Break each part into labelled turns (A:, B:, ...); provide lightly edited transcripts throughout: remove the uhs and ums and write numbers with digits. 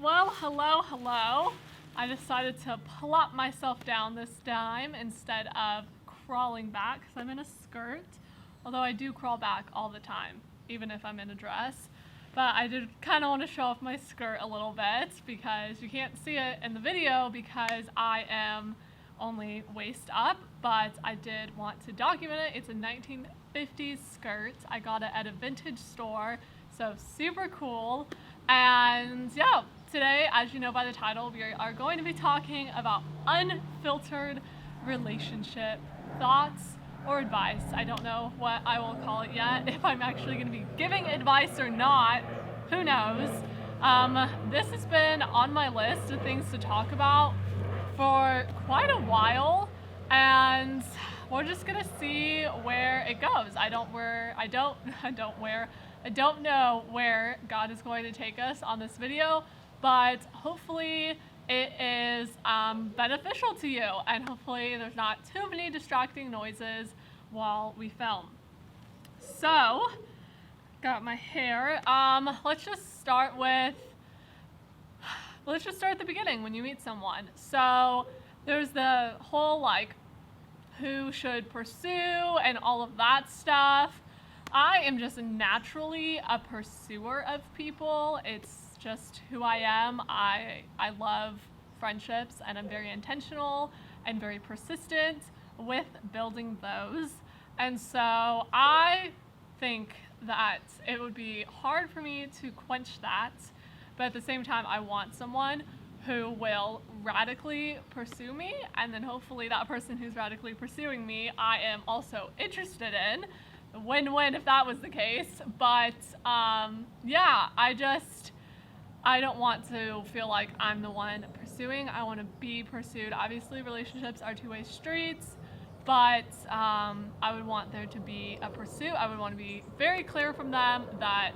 A: Well, hello. I decided to plop myself down this time instead of crawling back because I'm in a skirt. Although I do crawl back all the time, even if I'm in a dress. But I did kind of want to show off my skirt a little bit because you can't see it in the video because I am only waist up, but I did want to document it. It's a 1950s skirt. I got it at a vintage store, so super cool. And yeah, today, as you know by the title, we are going to be talking about unfiltered relationship thoughts or advice. I don't know what I will call it yet. If I'm actually going to be giving advice or not, who knows? This has been on my list of things to talk about for quite a while, and we're just gonna see where it goes. I don't know where God is going to take us on this video, but hopefully it is beneficial to you, and hopefully there's not too many distracting noises while we film. So, got my hair. Let's just start at the beginning when you meet someone. So there's the whole who should pursue and all of that stuff. I am just naturally a pursuer of people. It's just who I am. I love friendships, and I'm very intentional and very persistent with building those. And so I think that it would be hard for me to quench that, but at the same time I want someone who will radically pursue me, and then hopefully that person who's radically pursuing me I am also interested in. Win-win if that was the case. But yeah, I don't want to feel like I'm the one pursuing. I want to be pursued. Obviously relationships are two-way streets, but I would want there to be a pursuit. I would want to be very clear from them that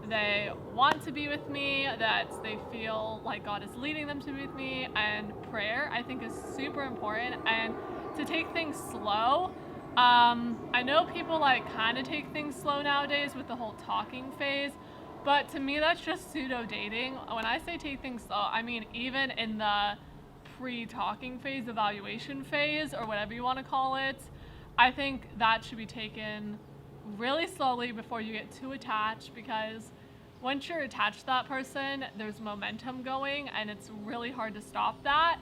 A: they want to be with me, that they feel like God is leading them to be with me, and prayer I think is super important, and to take things slow. I know people kind of take things slow nowadays with the whole talking phase, but to me that's just pseudo dating. When I say take things slow, I mean even in the pre-talking phase, evaluation phase, or whatever you want to call it, I think that should be taken really slowly before you get too attached, because once you're attached to that person, there's momentum going, and it's really hard to stop that.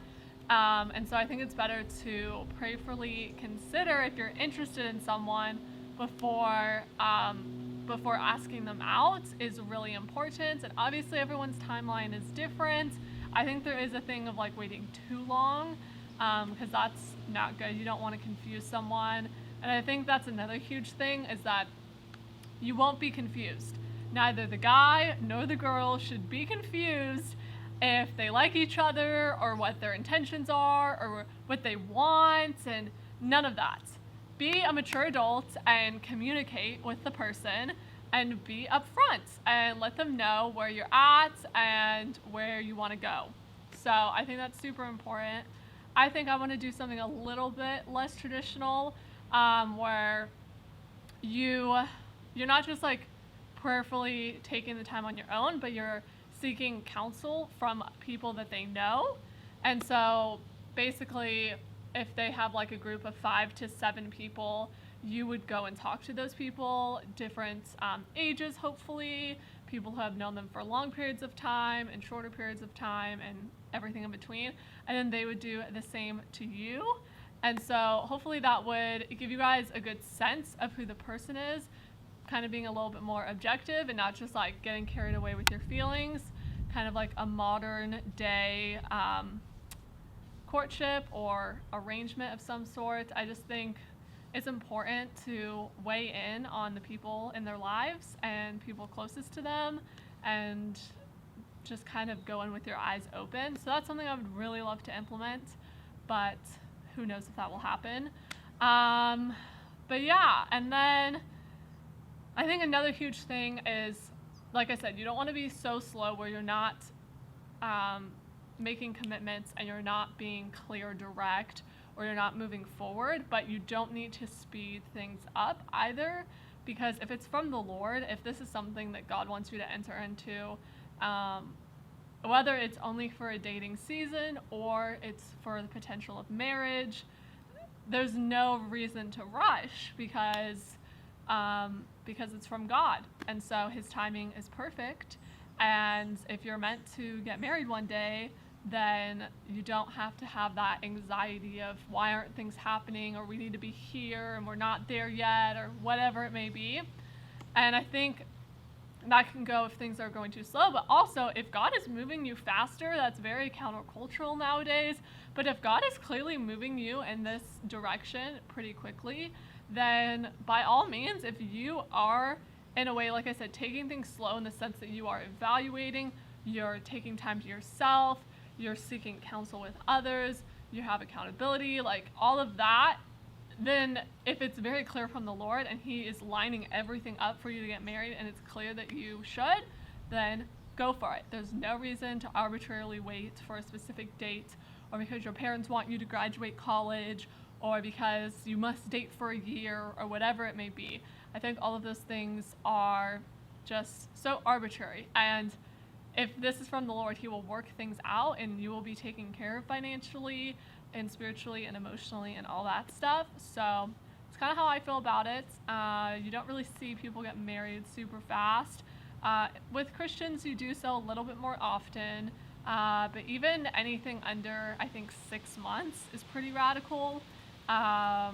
A: And so I think it's better to prayerfully consider if you're interested in someone before asking them out is really important. And obviously everyone's timeline is different. I think there is a thing of waiting too long, because that's not good. You don't want to confuse someone. And I think that's another huge thing, is that you won't be confused. Neither the guy nor the girl should be confused if they like each other, or what their intentions are, or what they want, and none of that. Be a mature adult and communicate with the person, and be upfront and let them know where you're at and where you want to go. So I think that's super important. I think I want to do something a little bit less traditional, where you're not just prayerfully taking the time on your own, but you're seeking counsel from people that they know. And so basically, if they have a group of 5 to 7 people, you would go and talk to those people, different ages hopefully, people who have known them for long periods of time and shorter periods of time and everything in between, and then they would do the same to you. And so hopefully that would give you guys a good sense of who the person is, kind of being a little bit more objective and not just getting carried away with your feelings, kind of like a modern day courtship or arrangement of some sort. I just think it's important to weigh in on the people in their lives and people closest to them, and just kind of go in with your eyes open. So that's something I would really love to implement, but who knows if that will happen. But yeah, and then I think another huge thing is, like I said, you don't want to be so slow where you're not making commitments and you're not being clear, direct, or you're not moving forward, but you don't need to speed things up either, because if it's from the Lord, if this is something that God wants you to enter into, whether it's only for a dating season or it's for the potential of marriage, there's no reason to rush because it's from God. And so his timing is perfect. And if you're meant to get married one day, then you don't have to have that anxiety of why aren't things happening, or we need to be here and we're not there yet, or whatever it may be. And I think that can go if things are going too slow, but also if God is moving you faster, that's very countercultural nowadays. But if God is clearly moving you in this direction pretty quickly, then by all means, if you are, in a way, like I said, taking things slow in the sense that you are evaluating, you're taking time to yourself, you're seeking counsel with others, you have accountability, like all of that, then if it's very clear from the Lord and he is lining everything up for you to get married and it's clear that you should, then go for it. There's no reason to arbitrarily wait for a specific date, or because your parents want you to graduate college, or because you must date for a year, or whatever it may be. I think all of those things are just so arbitrary. And if this is from the Lord, he will work things out and you will be taken care of financially and spiritually and emotionally and all that stuff. So it's kind of how I feel about it. You don't really see people get married super fast. With Christians, you do so a little bit more often. But even anything under, I think, 6 months is pretty radical. Yeah,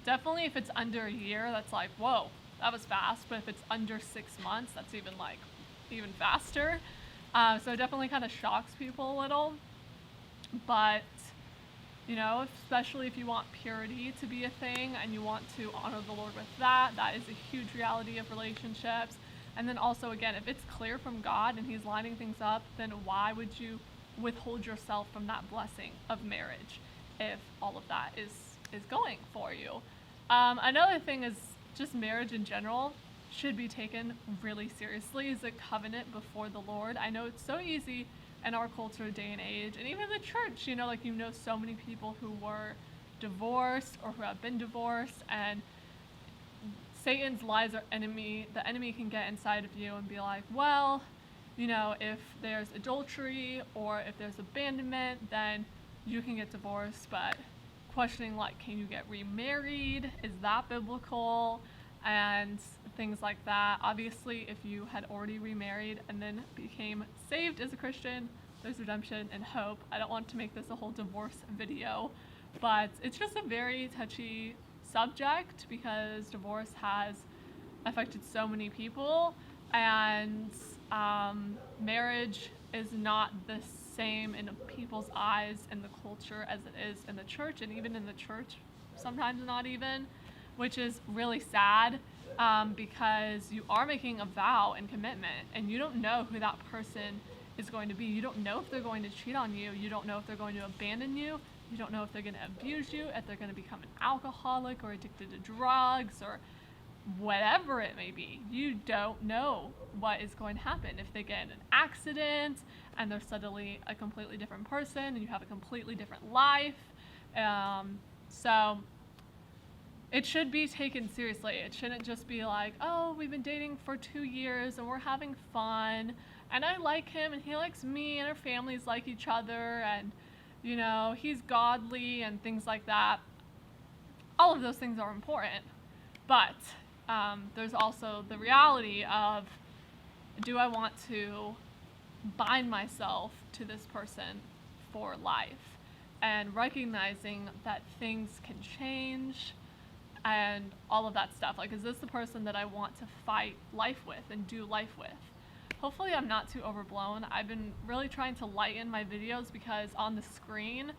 A: definitely if it's under a year, that's like, whoa, that was fast. But if it's under 6 months, that's even faster. So it definitely kind of shocks people a little. But, you know, especially if you want purity to be a thing and you want to honor the Lord with that, that is a huge reality of relationships. And then also, again, if it's clear from God and he's lining things up, then why would you withhold yourself from that blessing of marriage if all of that is going for you? Another thing is just marriage in general should be taken really seriously as a covenant before the Lord. I know it's so easy in our culture, day and age, and even the church, you know so many people who were divorced or who have been divorced, and Satan's lies are enemy. The enemy can get inside of you and be like, well, you know, if there's adultery or if there's abandonment, then you can get divorced. But questioning, like, can you get remarried? Is that biblical? And things like that. Obviously, if you had already remarried and then became saved as a Christian, there's redemption and hope. I don't want to make this a whole divorce video, but it's just a very touchy subject because divorce has affected so many people, and marriage is not the same in people's eyes in the culture as it is in the church, and even in the church sometimes not even, which is really sad. Because you are making a vow and commitment, and you don't know who that person is going to be. You don't know if they're going to cheat on you. You don't know if they're going to abandon you. You don't know if they're going to abuse you, if they're going to become an alcoholic or addicted to drugs or whatever it may be. You don't know what is going to happen. If they get in an accident and they're suddenly a completely different person and you have a completely different life. So it should be taken seriously. It shouldn't just be like, oh, we've been dating for 2 years and we're having fun and I like him and he likes me and our families like each other and, you know, he's godly and things like that. All of those things are important. But there's also the reality of, do I want to bind myself to this person for life? And recognizing that things can change and all of that stuff. Like, is this the person that I want to fight life with and do life with? Hopefully I'm not too overblown. I've been really trying to lighten my videos because on the screen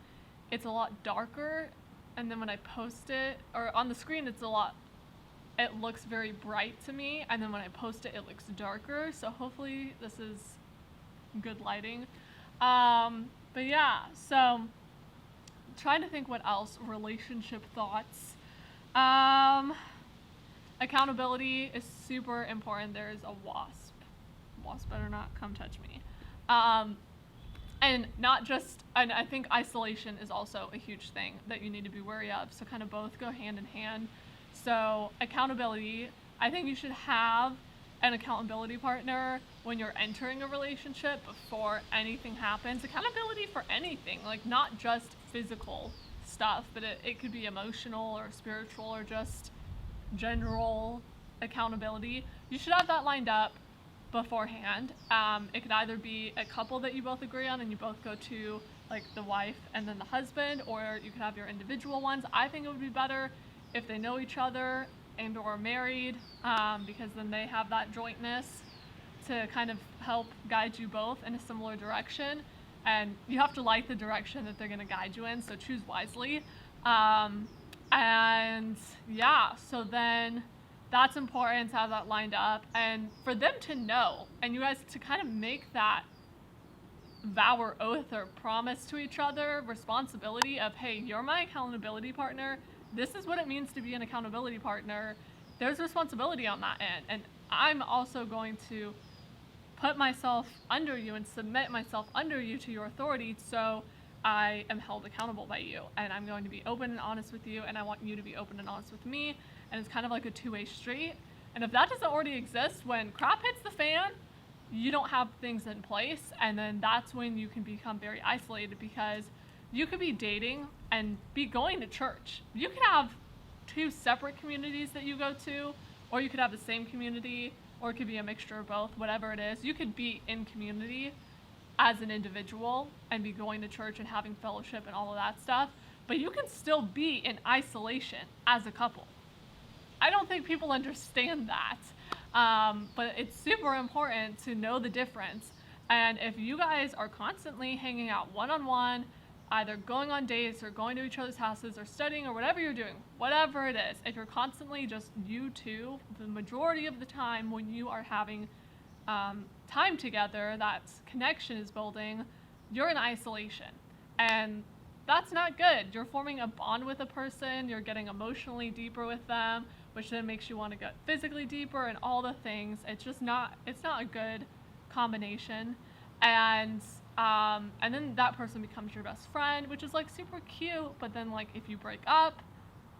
A: it's a lot darker, and then when I post it, or on the screen it looks very bright to me, and then when I post it, it looks darker. So hopefully this is good lighting. But yeah, so trying to think what else. Relationship thoughts. Accountability is super important. There's a wasp. Wasp better not come touch me. And I think isolation is also a huge thing that you need to be wary of. So kind of both go hand in hand. So accountability, I think you should have an accountability partner when you're entering a relationship before anything happens. Accountability for anything, like not just physical stuff, but it could be emotional or spiritual or just general accountability. You should have that lined up beforehand. It could either be a couple that you both agree on and you both go to like the wife and then the husband, or you could have your individual ones. I think it would be better if they know each other and or are married, because then they have that jointness to kind of help guide you both in a similar direction. And you have to like the direction that they're going to guide you in, so choose wisely. And yeah, so then that's important to have that lined up and for them to know, and you guys to kind of make that vow or oath or promise to each other, responsibility of, hey, you're my accountability partner. This is what it means to be an accountability partner. There's responsibility on that end. And I'm also going to put myself under you and submit myself under you to your authority, so I am held accountable by you. And I'm going to be open and honest with you, and I want you to be open and honest with me. And it's kind of like a two-way street. And if that doesn't already exist, when crap hits the fan, you don't have things in place, and then that's when you can become very isolated, because you could be dating and be going to church. You could have two separate communities that you go to, or you could have the same community, or it could be a mixture of both, whatever it is. You could be in community as an individual and be going to church and having fellowship and all of that stuff, but you can still be in isolation as a couple. I don't think people understand that. But it's super important to know the difference. And if you guys are constantly hanging out one-on-one, either going on dates or going to each other's houses or studying or whatever you're doing, whatever it is, if you're constantly just you two, the majority of the time when you are having time together, that connection is building, you're in isolation. And that's not good. You're forming a bond with a person, you're getting emotionally deeper with them, which then makes you want to get physically deeper and all the things. It's just not, it's not a good combination. And then that person becomes your best friend, which is like super cute, but then like if you break up,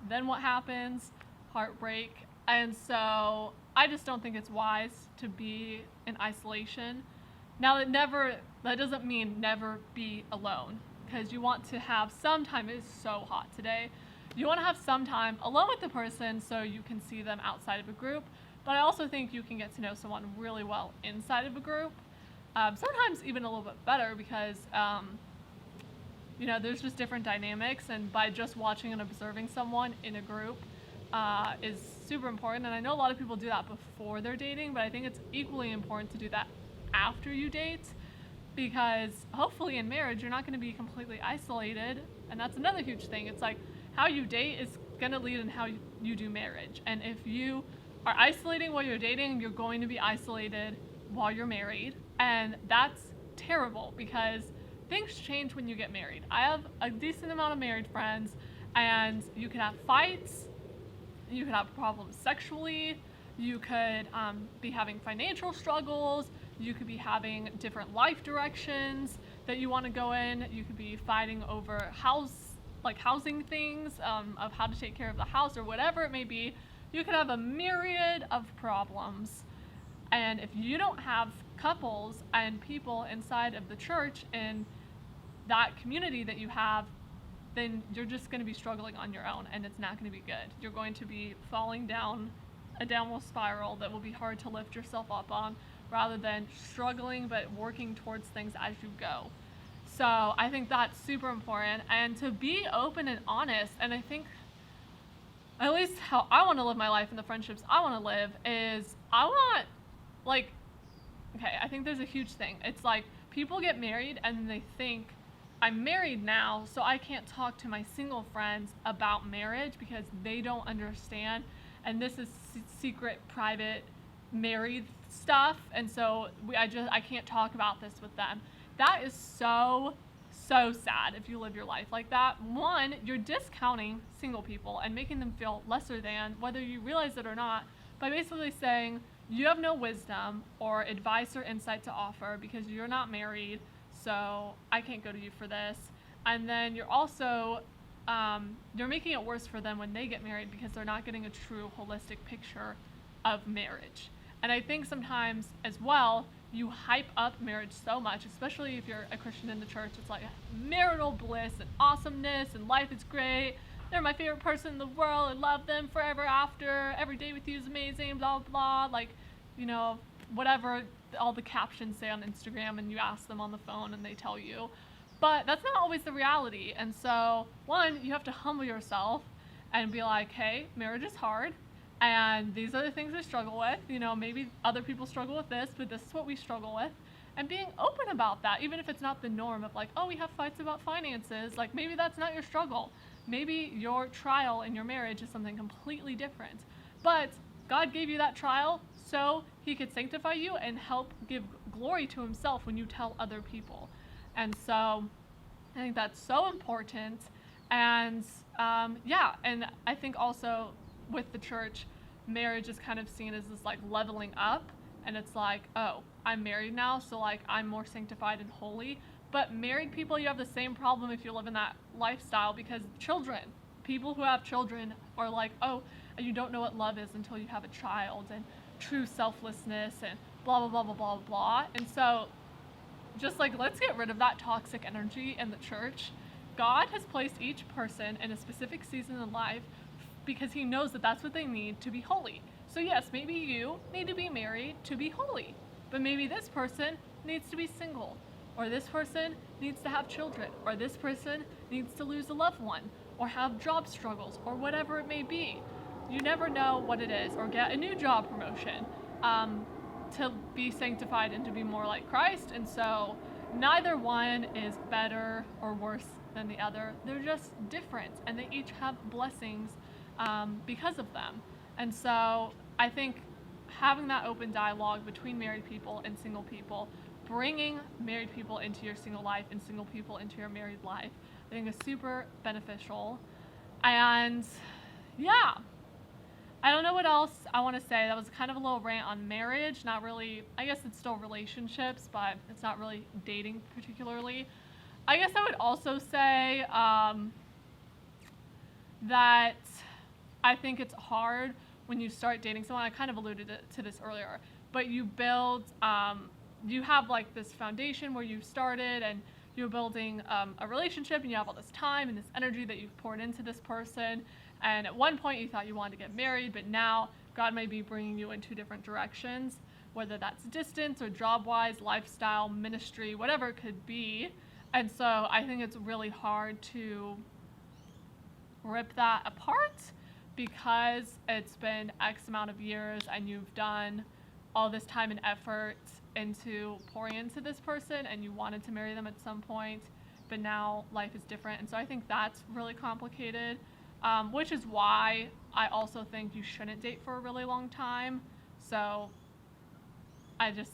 A: then what happens? Heartbreak. And so I just don't think it's wise to be in isolation. Now that doesn't mean never be alone, because you want to have some time. It is so hot today. You want to have some time alone with the person so you can see them outside of a group, but I also think you can get to know someone really well inside of a group. Sometimes even a little bit better, because there's just different dynamics, and by just watching and observing someone in a group is super important. And I know a lot of people do that before they're dating, but I think it's equally important to do that after you date, because hopefully in marriage you're not going to be completely isolated. And that's another huge thing. It's like how you date is going to lead in how you do marriage. And if you are isolating while you're dating, you're going to be isolated while you're married. And that's terrible, because things change when you get married. I have a decent amount of married friends, and you can have fights, you could have problems sexually, you could be having financial struggles, you could be having different life directions that you want to go in, you could be fighting over housing things, of how to take care of the house or whatever it may be. You could have a myriad of problems. And if you don't have couples and people inside of the church and that community that you have, then you're just going to be struggling on your own, and it's not going to be good. You're going to be falling down a downward spiral that will be hard to lift yourself up on, rather than struggling but working towards things as you go. So I think that's super important, and to be open and honest. And I think at least how I want to live my life and the friendships I want to live is I think there's a huge thing. It's like people get married and they think, I'm married now, so I can't talk to my single friends about marriage because they don't understand, and this is secret, private, married stuff, and so I can't talk about this with them. That is so sad if you live your life like that. One, you're discounting single people and making them feel lesser than, whether you realize it or not, by basically saying you have no wisdom or advice or insight to offer because you're not married, so I can't go to you for this. And then you're also you're making it worse for them when they get married, because they're not getting a true holistic picture of marriage. And I think sometimes as well, you hype up marriage so much, especially if you're a Christian in the church. It's like marital bliss and awesomeness and life is great. They're my favorite person in the world. I love them forever after. Every day with you is amazing, blah, blah, blah. Like, whatever all the captions say on Instagram, and you ask them on the phone and they tell you. But that's not always the reality. And so, one, you have to humble yourself and be like, hey, marriage is hard. And these are the things I struggle with. Maybe other people struggle with this, but this is what we struggle with. And being open about that, even if it's not the norm of like, oh, we have fights about finances. Like, maybe that's not your struggle. Maybe your trial in your marriage is something completely different. But God gave you that trial so he could sanctify you and help give glory to himself when you tell other people. And so I think that's so important. And and I think also with the church, marriage is kind of seen as this like leveling up. And it's like, oh, I'm married now, so like I'm more sanctified and holy. But married people, you have the same problem if you live in that lifestyle, because people who have children are like, oh, you don't know what love is until you have a child, and true selflessness and blah, blah, blah, blah, blah, blah. And so just like, let's get rid of that toxic energy in the church. God has placed each person in a specific season in life because he knows that that's what they need to be holy. So yes, maybe you need to be married to be holy, but maybe this person needs to be single, or this person needs to have children, or this person needs to lose a loved one, or have job struggles, or whatever it may be. You never know what it is, or get a new job promotion to be sanctified and to be more like Christ. And so neither one is better or worse than the other. They're just different, and they each have blessings because of them. And so I think having that open dialogue between married people and single people, bringing married people into your single life and single people into your married life, I think is super beneficial. And yeah, I don't know what else I want to say. That was kind of a little rant on marriage. Not really, I guess it's still relationships, but it's not really dating particularly. I guess I would also say that I think it's hard when you start dating someone. I kind of alluded to this earlier, but you build, you have like this foundation where you started, and you're building a relationship, and you have all this time and this energy that you've poured into this person. And at one point you thought you wanted to get married, but now God may be bringing you in two different directions, whether that's distance or job-wise, lifestyle, ministry, whatever it could be. And so I think it's really hard to rip that apart, because it's been X amount of years and you've done all this time and effort into pouring into this person, and you wanted to marry them at some point, but now life is different. And so I think that's really complicated, which is why I also think you shouldn't date for a really long time. So I just,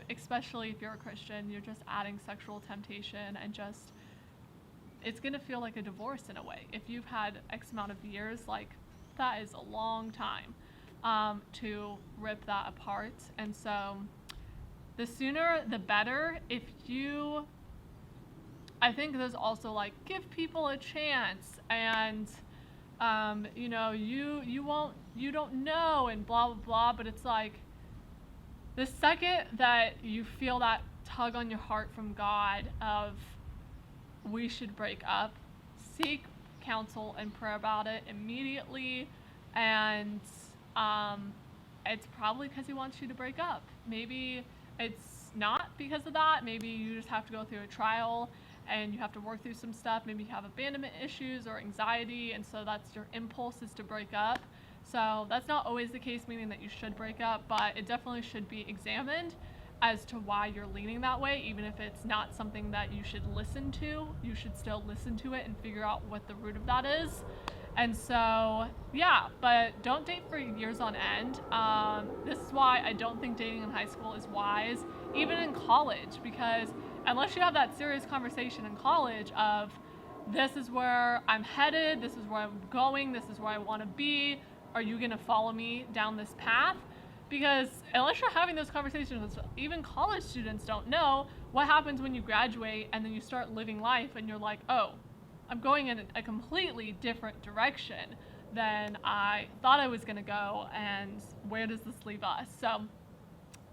A: especially if you're a Christian, you're just adding sexual temptation, and just, it's going to feel like a divorce in a way. If you've had X amount of years, like, that is a long time to rip that apart. And so the sooner the better. I think there's also like, give people a chance, and you don't know, and blah blah blah. But it's like, the second that you feel that tug on your heart from God of, we should break up, seek counsel and prayer about it immediately. And it's probably because he wants you to break up. Maybe it's not because of that. Maybe you just have to go through a trial and you have to work through some stuff. Maybe you have abandonment issues or anxiety, and so that's your impulse, is to break up. So that's not always the case, meaning that you should break up, but it definitely should be examined as to why you're leaning that way. Even if it's not something that you should listen to, you should still listen to it and figure out what the root of that is. And so, yeah, but don't date for years on end. This is why I don't think dating in high school is wise, even in college, because unless you have that serious conversation in college of, this is where I'm headed, this is where I'm going, this is where I want to be, are you going to follow me down this path? Because unless you're having those conversations, even college students don't know what happens when you graduate and then you start living life and you're like, oh, I'm going in a completely different direction. than I thought I was going to go, and where does this leave us? So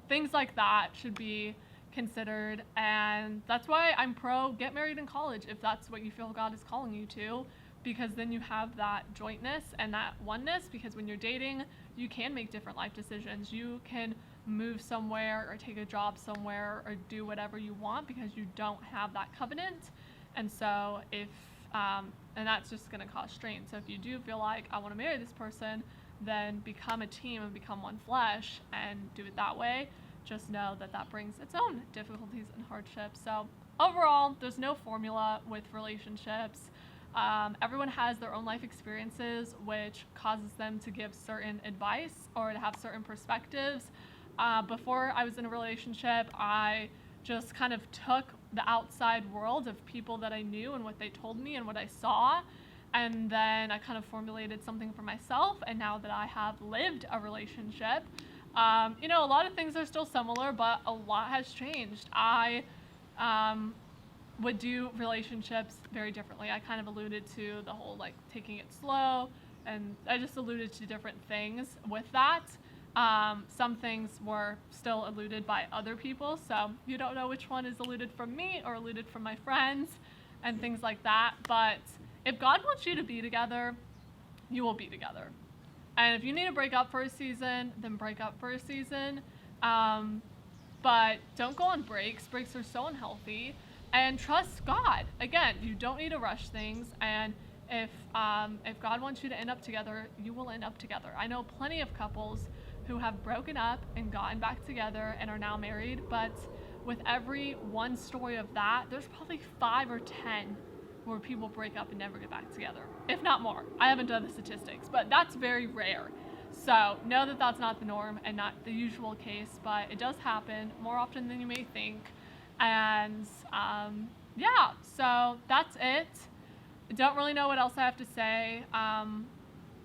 A: things like that should be considered, and that's why I'm pro get married in college if that's what you feel God is calling you to, because then you have that jointness and that oneness, because when you're dating, you can make different life decisions. You can move somewhere or take a job somewhere or do whatever you want because you don't have that covenant. And so if and that's just going to cause strain. So if you do feel like I want to marry this person, then become a team and become one flesh and do it that way. Just know that that brings its own difficulties and hardships. So overall, there's no formula with relationships. Everyone has their own life experiences, which causes them to give certain advice or to have certain perspectives. Before I was in a relationship, I just kind of took the outside world of people that I knew and what they told me and what I saw, and then I kind of formulated something for myself. And now that I have lived a relationship, a lot of things are still similar, but a lot has changed. I would do relationships very differently. I kind of alluded to the whole like taking it slow, and I just alluded to different things with that. Some things were still alluded by other people, so you don't know which one is alluded from me or alluded from my friends and things like that. But if God wants you to be together, you will be together. And if you need to break up for a season, then break up for a season. But don't go on breaks. Breaks are so unhealthy. And trust God. Again, you don't need to rush things. And if God wants you to end up together, you will end up together. I know plenty of couples who have broken up and gotten back together and are now married, but with every one story of that, there's probably 5 or 10 where people break up and never get back together, if not more. I haven't done the statistics, but that's very rare. So know that that's not the norm and not the usual case, but it does happen more often than you may think. And so that's it. I don't really know what else I have to say.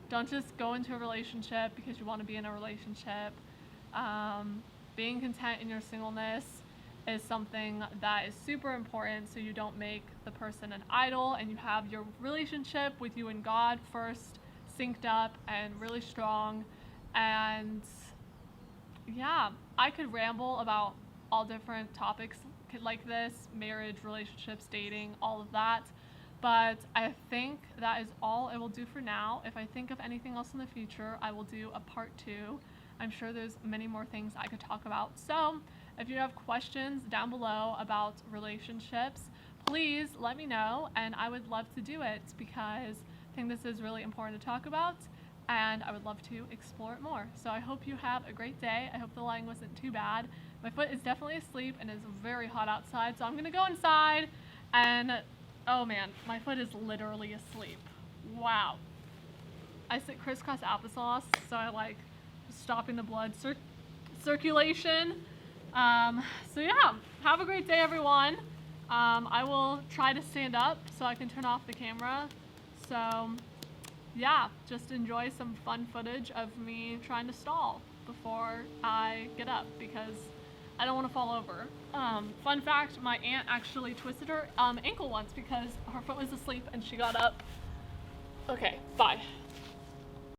A: Don't just go into a relationship because you want to be in a relationship. Being content in your singleness is something that is super important, so you don't make the person an idol, and you have your relationship with you and God first synced up and really strong. And yeah, I could ramble about all different topics like this: marriage, relationships, dating, all of that. But I think that is all I will do for now. If I think of anything else in the future, I will do a part 2. I'm sure there's many more things I could talk about. So if you have questions down below about relationships, please let me know, and I would love to do it because I think this is really important to talk about, and I would love to explore it more. So I hope you have a great day. I hope the lighting wasn't too bad. My foot is definitely asleep and it's very hot outside, so I'm gonna go inside and oh man, my foot is literally asleep. Wow. I sit crisscross applesauce, so I like stopping the blood circulation. So yeah, have a great day, everyone. I will try to stand up so I can turn off the camera. So yeah, just enjoy some fun footage of me trying to stall before I get up because I don't want to fall over. Fun fact, my aunt actually twisted her ankle once because her foot was asleep and she got up. Okay, bye.